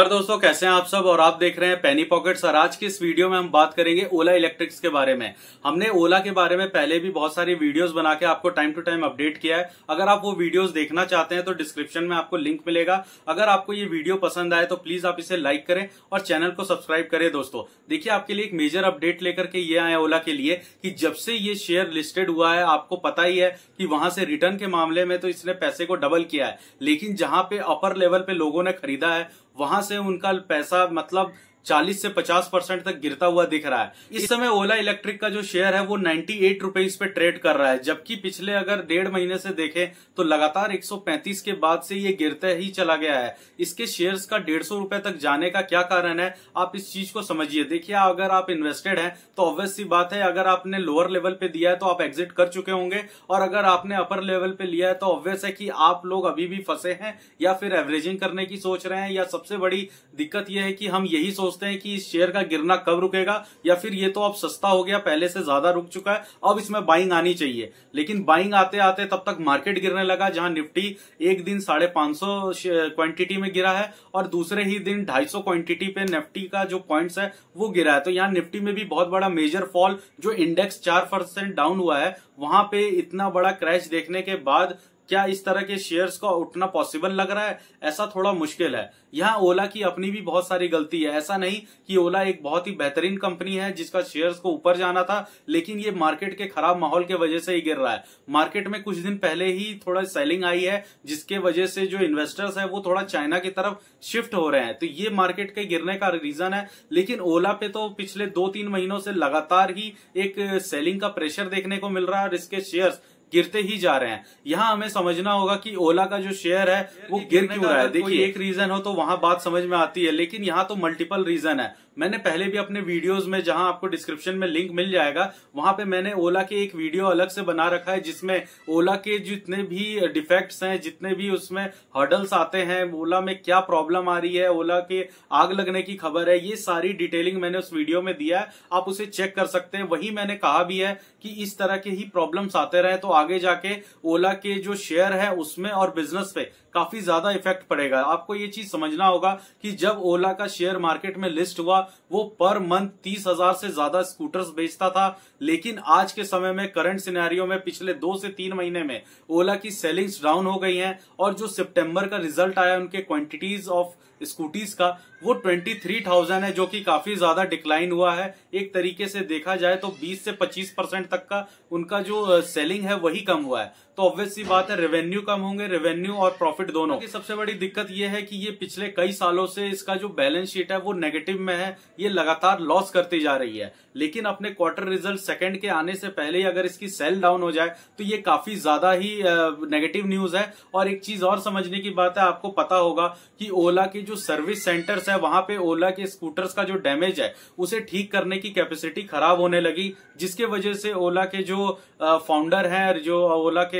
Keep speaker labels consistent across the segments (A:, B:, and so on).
A: नमस्कार दोस्तों, कैसे हैं आप सब। और आप देख रहे हैं पेनी पॉकेट्स। और आज की इस वीडियो में हम बात करेंगे ओला इलेक्ट्रिक्स के बारे में। हमने ओला के बारे में पहले भी बहुत सारी वीडियोस बना के आपको टाइम टू टाइम अपडेट किया है। अगर आप वो वीडियोस देखना चाहते हैं तो डिस्क्रिप्शन में आपको लिंक मिलेगा। अगर आपको ये वीडियो पसंद आए तो प्लीज आप इसे लाइक करें और चैनल को सब्सक्राइब करें। दोस्तों देखिए, आपके लिए एक मेजर अपडेट लेकर के ये आया ओला के लिए कि जब से ये शेयर लिस्टेड हुआ है, आपको पता ही है कि वहां से रिटर्न के मामले में तो इसने पैसे को डबल किया है, लेकिन जहां पे अपर लेवल पे लोगों ने खरीदा है वहां से उनका पैसा मतलब 40 से 50% तक गिरता हुआ दिख रहा है। इस समय ओला इलेक्ट्रिक का जो शेयर है वो 98 रुपीज पे ट्रेड कर रहा है, जबकि पिछले अगर 1.5 महीने से देखें तो लगातार 135 के बाद से ये गिरते ही चला गया है। इसके शेयर्स का 150 रुपए तक जाने का क्या कारण है, आप इस चीज को समझिए। देखिए, अगर आप इन्वेस्टेड हैं तो ऑब्वियस सी बात है, अगर आपने लोअर लेवल पे दिया है तो आप एग्जिट कर चुके होंगे, और अगर आपने अपर लेवल पे लिया है तो ऑब्वियस है कि आप लोग अभी भी फंसे हैं या फिर एवरेजिंग करने की सोच रहे हैं। या सबसे बड़ी दिक्कत यह है कि हम यही सोचते हैं कि इस शेयर का गिरना कब रुकेगा, या फिर ये तो अब सस्ता हो गया, पहले से ज्यादा रुक चुका है, अब इसमें बाइंग आनी चाहिए। लेकिन बाइंग आते आते तब तक मार्केट गिरने लगा, जहां निफ्टी एक दिन 550 क्वांटिटी में गिरा है और दूसरे ही दिन 250 क्वांटिटी पे निफ्टी का जो पॉइंट्स है वो गिरा है। तो यहाँ निफ्टी में भी बहुत बड़ा मेजर फॉल, जो इंडेक्स 4% डाउन हुआ है, वहां पे इतना बड़ा क्रैश देखने के बाद क्या इस तरह के शेयर्स का उठना पॉसिबल लग रहा है? ऐसा थोड़ा मुश्किल है। यहाँ ओला की अपनी भी बहुत सारी गलती है। ऐसा नहीं कि ओला एक बहुत ही बेहतरीन कंपनी है जिसका शेयर्स को ऊपर जाना था, लेकिन ये मार्केट के खराब माहौल के वजह से ही गिर रहा है। मार्केट में कुछ दिन पहले ही थोड़ा सेलिंग आई है, जिसके वजह से जो इन्वेस्टर्स है वो थोड़ा चाइना की तरफ शिफ्ट हो रहे हैं, तो ये मार्केट के गिरने का रीजन है। लेकिन ओला पे तो पिछले 2-3 महीनों से लगातार ही एक सेलिंग का प्रेशर देखने को मिल रहा है और इसके शेयर्स गिरते ही जा रहे हैं। यहाँ हमें समझना होगा कि ओला का जो शेयर है वो गिर क्यों रहा है। देखिए, एक रीजन हो तो वहां बात समझ में आती है, लेकिन यहाँ तो मल्टीपल रीजन है। मैंने पहले भी अपने वीडियोस में, जहां आपको डिस्क्रिप्शन में लिंक मिल जाएगा, वहां पे मैंने ओला के एक वीडियो अलग से बना रखा है, जिसमें ओला के जितने भी डिफेक्ट्स हैं, जितने भी उसमें हर्डल्स आते हैं, ओला में क्या प्रॉब्लम आ रही है, ओला के आग लगने की खबर है, ये सारी डिटेलिंग मैंने उस वीडियो में दिया है, आप उसे चेक कर सकते हैं। वही मैंने कहा भी है कि इस तरह के ही प्रॉब्लम्स आते रहे तो आगे जाके ओला के जो शेयर है उसमें और बिजनेस पे काफी ज्यादा इफेक्ट पड़ेगा। आपको ये चीज समझना होगा कि जब ओला का शेयर मार्केट में लिस्ट हुआ, वो पर मंथ 30,000 से ज्यादा स्कूटर्स बेचता था, लेकिन आज के समय में करंट सिनेरियो में पिछले 2 से 3 महीने में ओला की सेलिंग्स डाउन हो गई हैं, और जो सितंबर का रिजल्ट आया उनके क्वांटिटीज ऑफ स्कूटीज का, वो 23,000 है, जो कि काफी ज्यादा डिक्लाइन हुआ है। एक तरीके से देखा जाए तो 20 से 25% तक का उनका जो सेलिंग है वही कम हुआ है। तो ऑब्वियस सी बात है, रेवेन्यू कम होंगे, रेवेन्यू और प्रॉफिट दोनों की सबसे बड़ी दिक्कत यह है कि ये पिछले कई सालों से इसका जो बैलेंस शीट है वो नेगेटिव में है, ये लगातार लॉस करती जा रही है। लेकिन अपने क्वार्टर रिजल्ट सेकंड के आने से पहले ही अगर इसकी सेल डाउन हो जाए तो ये काफी ज्यादा ही नेगेटिव न्यूज है। और एक चीज और समझने की बात है, आपको पता होगा कि ओला की जो सर्विस सेंटर्स है, वहां पे ओला के स्कूटर्स का जो डैमेज है उसे ठीक करने की कैपेसिटी खराब होने लगी, जिसके वजह से ओला के जो फाउंडर हैं, जो ओला के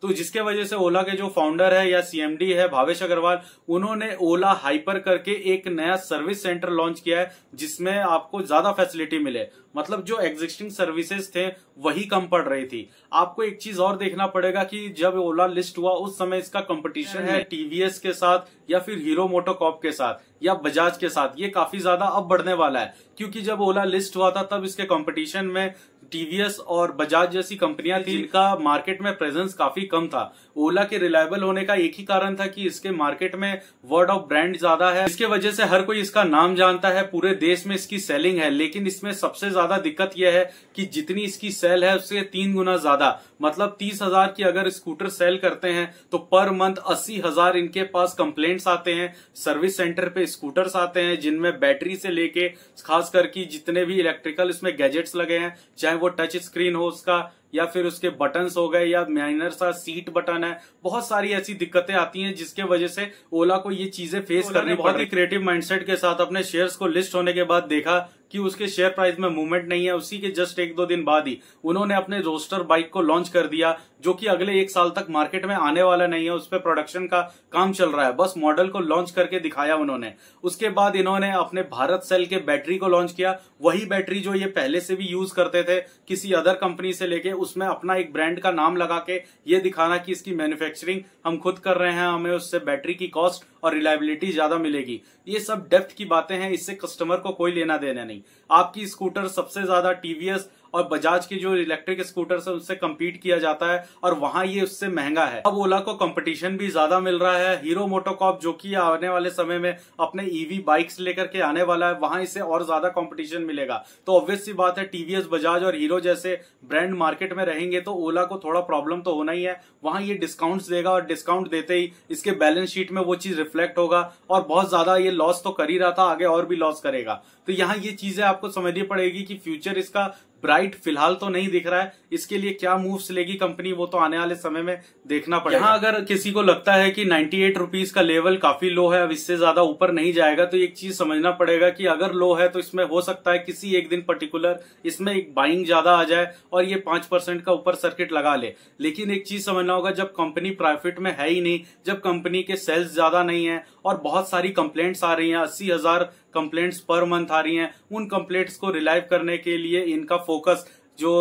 A: जिसके वजह से ओला के जो फाउंडर है या सीएमडी है भावेश अग्रवाल, उन्होंने ओला हाइपर करके एक नया सर्विस सेंटर लॉन्च किया है, जिसमें आपको ज्यादा फैसिलिटी मिले। मतलब जो एग्जिस्टिंग सर्विसेज थे वही कम पड़ रही थी। आपको एक चीज और देखना पड़ेगा कि जब ओला लिस्ट हुआ उस समय इसका कंपटीशन है टीवीएस के साथ, या फिर हीरो मोटोकॉर्प के साथ, या बजाज के साथ, ये काफी ज्यादा अब बढ़ने वाला है। क्योंकि जब ओला लिस्ट हुआ था तब इसके कंपटीशन में टीवीएस और बजाज जैसी कंपनियां थी, जिनका मार्केट में प्रेजेंस काफी कम था। ओला के रिलायबल होने का एक ही कारण था कि इसके मार्केट में वर्ड ऑफ ब्रांड ज्यादा है, इसके वजह से हर कोई इसका नाम जानता है, पूरे देश में इसकी सेलिंग है। लेकिन इसमें सबसे ज्यादा दिक्कत यह है कि जितनी इसकी सेल है उससे 3 गुना ज्यादा, मतलब 30,000 की अगर स्कूटर सेल करते हैं तो पर मंथ 80,000 इनके पास कंप्लेंट्स आते हैं। सर्विस सेंटर पे स्कूटर्स आते हैं जिनमें बैटरी से लेके खास करके जितने भी इलेक्ट्रिकल इसमें गैजेट्स लगे हैं, चाहे वो टच स्क्रीन हो उसका, या फिर उसके बटन्स हो गए, या माइनर सा सीट बटन है, बहुत सारी ऐसी दिक्कतें आती हैं जिसके वजह से ओला को ये चीजें फेस करनी। बहुत ही क्रिएटिव माइंडसेट के साथ अपने शेयर्स को लिस्ट होने के बाद देखा कि उसके शेयर प्राइस में मूवमेंट नहीं है। उसी के जस्ट 1-2 दिन बाद ही उन्होंने अपने रोस्टर बाइक को लॉन्च कर दिया, जो कि अगले 1 साल तक मार्केट में आने वाला नहीं है। उस पर प्रोडक्शन का काम चल रहा है, बस मॉडल को लॉन्च करके दिखाया उन्होंने। उसके बाद इन्होंने अपने भारत सेल के बैटरी को लॉन्च किया। वही बैटरी जो ये पहले से भी यूज करते थे किसी अदर कंपनी से लेके, उसमें अपना एक ब्रांड का नाम लगा के ये दिखाना कि इसकी मैन्युफैक्चरिंग हम खुद कर रहे हैं, हमें उससे बैटरी की कॉस्ट और रिलायबिलिटी ज्यादा मिलेगी। ये सब डेप्थ की बातें हैं, इससे कस्टमर को कोई लेना देना नहीं। आपकी स्कूटर सबसे ज्यादा टीवीएस और बजाज के जो इलेक्ट्रिक स्कूटर्स है उससे कम्पीट किया जाता है और वहां ये उससे महंगा है। अब ओला को कंपटीशन भी ज्यादा मिल रहा है। हीरो मोटोकॉर्प जो कि आने वाले समय में अपने ईवी बाइक्स लेकर के आने वाला है, वहां इसे और ज्यादा कंपटीशन मिलेगा। तो ऑब्वियस सी बात है, टीवीएस, बजाज और हीरो जैसे ब्रांड मार्केट में रहेंगे तो ओला को थोड़ा प्रॉब्लम तो होना ही है। वहां ये डिस्काउंट्स देगा और डिस्काउंट देते ही इसके बैलेंस शीट में वो चीज रिफ्लेक्ट होगा और बहुत ज्यादा ये लॉस तो कर ही रहा था, आगे और भी लॉस करेगा। तो यहाँ ये चीजें आपको समझनी पड़ेगी कि फ्यूचर इसका ब्राइट फिलहाल तो नहीं दिख रहा है। इसके लिए क्या मूव्स लेगी कंपनी वो तो आने वाले समय में देखना पड़ेगा। यहाँ अगर किसी को लगता है कि 98 रुपीज का लेवल काफी लो है, अब इससे ज्यादा ऊपर नहीं जाएगा, तो एक चीज समझना पड़ेगा कि अगर लो है तो इसमें हो सकता है किसी एक दिन पर्टिकुलर इसमें एक बाइंग ज्यादा आ जाए और ये 5% का ऊपर सर्किट लगा ले। लेकिन एक चीज समझना होगा, जब कंपनी प्रॉफिट में है ही नहीं, जब कंपनी के सेल्स ज्यादा नहीं है और बहुत सारी कंप्लेंट्स आ रही हैं, 80,000 कंप्लेंट्स पर मंथ आ रही हैं, उन कंप्लेंट्स को रिलाइव करने के लिए इनका फोकस जो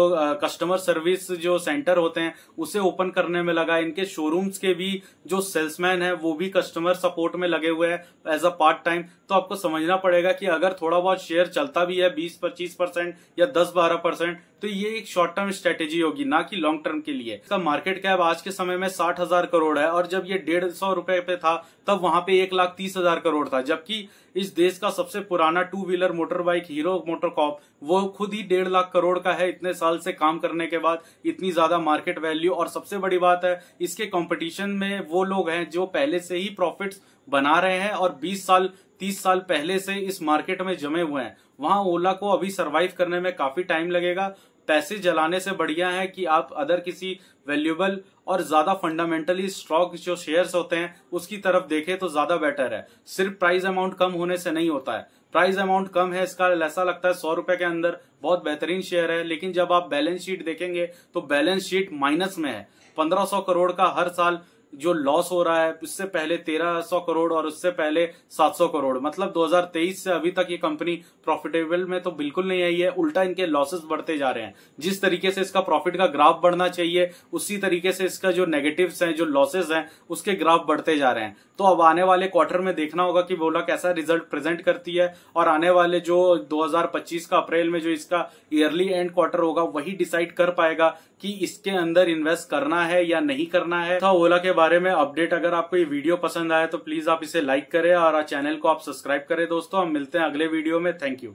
A: कस्टमर सर्विस जो सेंटर होते हैं उसे ओपन करने में लगा। इनके शोरूम्स के भी जो सेल्समैन है वो भी कस्टमर सपोर्ट में लगे हुए हैं एज अ पार्ट टाइम। तो आपको समझना पड़ेगा कि अगर थोड़ा बहुत शेयर चलता भी है 20-25% या 10-12%, तो ये एक शॉर्ट टर्म स्ट्रेटेजी होगी, ना कि लॉन्ग टर्म के लिए। इसका मार्केट कैप आज के समय में 60,000 करोड़ है और जब ये 150 रुपए पे था तब वहां पे 1,30,000 करोड़ था। जबकि इस देश का सबसे पुराना 2 wheeler motor bike hero MotoCorp वो खुद ही 1.5 लाख करोड़ का है। इतने साल से काम करने के बाद इतनी ज्यादा मार्केट वैल्यू, और सबसे बड़ी बात है इसके कंपटीशन में वो लोग हैं जो पहले से ही प्रॉफिट्स बना रहे हैं और 20 साल 30 साल पहले से इस मार्केट में जमे हुए हैं। वहां ओला को अभी सरवाइव करने में काफी टाइम लगेगा। पैसे जलाने से बढ़िया है कि आप अदर किसी वैल्यूएबल और ज्यादा फंडामेंटली स्ट्रॉन्ग जो शेयर्स होते हैं उसकी तरफ देखें तो ज्यादा बेटर है। सिर्फ प्राइस अमाउंट कम होने से नहीं होता है। प्राइस अमाउंट कम है इसका ऐसा लगता है 100 रुपए के अंदर बहुत बेहतरीन शेयर है, लेकिन जब आप बैलेंस शीट देखेंगे तो बैलेंस शीट माइनस में है। 1500 करोड़ का हर साल जो लॉस हो रहा है, उससे पहले 1300 करोड़ और उससे पहले 700 करोड़, मतलब 2023 से अभी तक ये कंपनी प्रॉफिटेबल में तो बिल्कुल नहीं आई है, उल्टा इनके लॉसेस बढ़ते जा रहे हैं। जिस तरीके से इसका प्रॉफिट का ग्राफ बढ़ना चाहिए उसी तरीके से इसका जो नेगेटिव्स हैं, जो लॉसेस हैं, उसके ग्राफ बढ़ते जा रहे हैं। तो अब आने वाले क्वार्टर में देखना होगा कि ओला कैसा रिजल्ट प्रेजेंट करती है और आने वाले जो 2025 का अप्रैल में जो इसका ईयरली एंड क्वार्टर होगा वही डिसाइड कर पाएगा कि इसके अंदर इन्वेस्ट करना है या नहीं करना है। था ओला के बारे में अपडेट। अगर आपको ये वीडियो पसंद आया तो प्लीज आप इसे लाइक करें और चैनल को आप सब्सक्राइब करें। दोस्तों हम मिलते हैं अगले वीडियो में। Thank you.